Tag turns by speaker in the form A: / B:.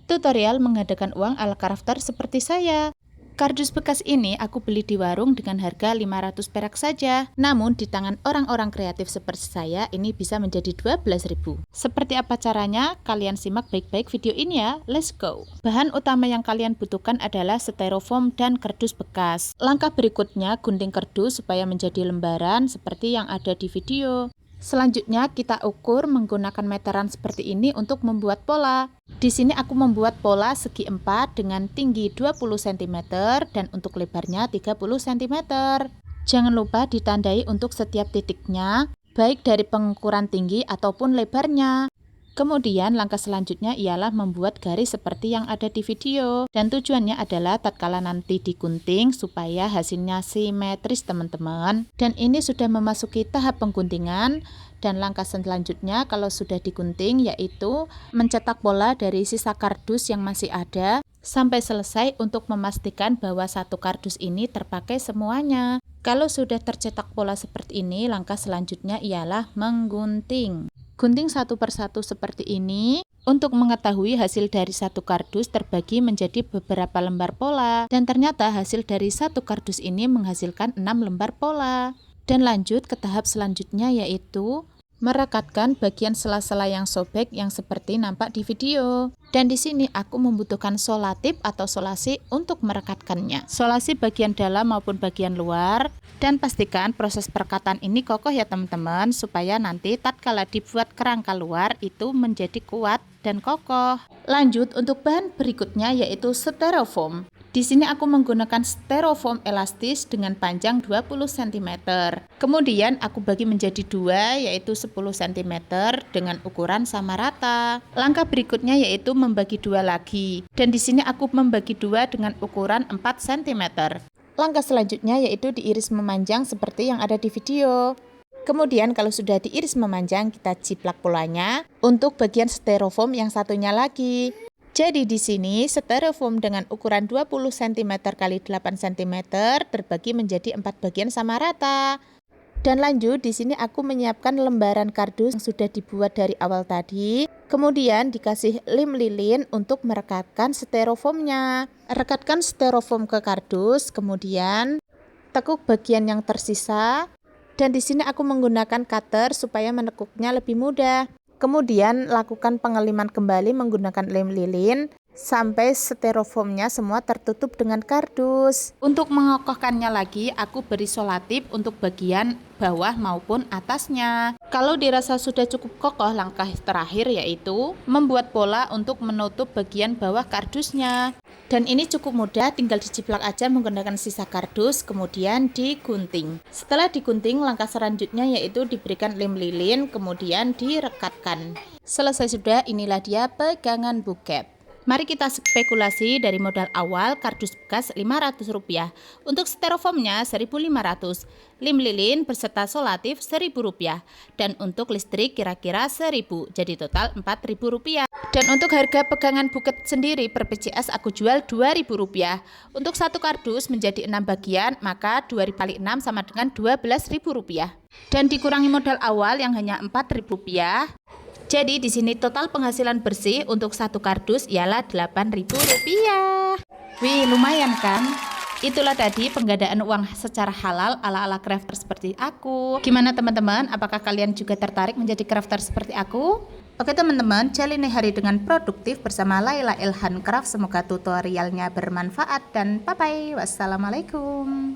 A: Tutorial mengadakan uang ala crafter seperti saya. Kardus bekas ini aku beli di warung dengan harga 500 perak saja. Namun di tangan orang-orang kreatif seperti saya ini bisa menjadi 12.000. Seperti apa caranya? Kalian simak baik-baik video ini ya. Let's go. Bahan utama yang kalian butuhkan adalah styrofoam dan kardus bekas. Langkah berikutnya gunting kardus supaya menjadi lembaran seperti yang ada di video. Selanjutnya kita ukur menggunakan meteran seperti ini untuk membuat pola. Di sini aku membuat pola segi 4 dengan tinggi 20 cm dan untuk lebarnya 30 cm. Jangan lupa ditandai untuk setiap titiknya, baik dari pengukuran tinggi ataupun lebarnya. Kemudian langkah selanjutnya ialah membuat garis seperti yang ada di video. Dan tujuannya adalah tatkala nanti digunting supaya hasilnya simetris teman-teman. Dan ini sudah memasuki tahap pengguntingan. Dan langkah selanjutnya kalau sudah digunting yaitu mencetak pola dari sisa kardus yang masih ada sampai selesai untuk memastikan bahwa satu kardus ini terpakai semuanya. Kalau sudah tercetak pola seperti ini, langkah selanjutnya ialah menggunting. Gunting satu persatu seperti ini. Untuk mengetahui hasil dari satu kardus terbagi menjadi beberapa lembar pola. Dan ternyata hasil dari satu kardus ini menghasilkan 6 lembar pola. Dan lanjut ke tahap selanjutnya yaitu merekatkan bagian sela-sela yang sobek yang seperti nampak di video. Dan di sini aku membutuhkan solatip atau solasi untuk merekatkannya. Solasi bagian dalam maupun bagian luar. Dan pastikan proses perekatan ini kokoh ya teman-teman, supaya nanti tatkala dibuat kerangka luar itu menjadi kuat dan kokoh. Lanjut untuk bahan berikutnya yaitu styrofoam. Di sini aku menggunakan styrofoam elastis dengan panjang 20 cm. Kemudian aku bagi menjadi dua yaitu 10 cm dengan ukuran sama rata. Langkah berikutnya yaitu membagi dua lagi. Dan di sini aku membagi dua dengan ukuran 4 cm. Langkah selanjutnya yaitu diiris memanjang seperti yang ada di video. Kemudian kalau sudah diiris memanjang kita jiplak polanya untuk bagian styrofoam yang satunya lagi. Jadi di sini styrofoam dengan ukuran 20 cm x 8 cm terbagi menjadi 4 bagian sama rata. Dan lanjut di sini aku menyiapkan lembaran kardus yang sudah dibuat dari awal tadi. Kemudian dikasih lem lilin untuk merekatkan styrofoamnya. Rekatkan styrofoam ke kardus, kemudian tekuk bagian yang tersisa. Dan di sini aku menggunakan cutter supaya menekuknya lebih mudah. Kemudian lakukan pengeliman kembali menggunakan lem lilin sampai styrofoamnya semua tertutup dengan kardus. Untuk mengokohkannya lagi, aku beri solatip untuk bagian bawah maupun atasnya. Kalau dirasa sudah cukup kokoh, langkah terakhir yaitu membuat pola untuk menutup bagian bawah kardusnya. Dan ini cukup mudah, tinggal diciplak aja menggunakan sisa kardus, kemudian digunting. Setelah digunting, langkah selanjutnya yaitu diberikan lem lilin, kemudian direkatkan. Selesai sudah, inilah dia pegangan buket. Mari kita spekulasi dari modal awal kardus bekas Rp500, untuk styrofoamnya Rp1.500, lem lilin beserta solatif Rp1.000, dan untuk listrik kira-kira Rp1.000, jadi total Rp4.000. Dan untuk harga pegangan buket sendiri per PCS aku jual Rp2.000. Untuk satu kardus menjadi 6 bagian, maka 2 kali 6 sama dengan Rp12.000. Dan dikurangi modal awal yang hanya Rp4.000. Jadi di sini total penghasilan bersih untuk satu kardus ialah Rp8.000. Wih, lumayan kan? Itulah tadi penggandaan uang secara halal ala-ala crafter seperti aku. Gimana teman-teman? Apakah kalian juga tertarik menjadi crafter seperti aku? Oke teman-teman, jalani hari dengan produktif bersama Laila Ilhan Craft. Semoga tutorialnya bermanfaat dan bye-bye. Wassalamualaikum.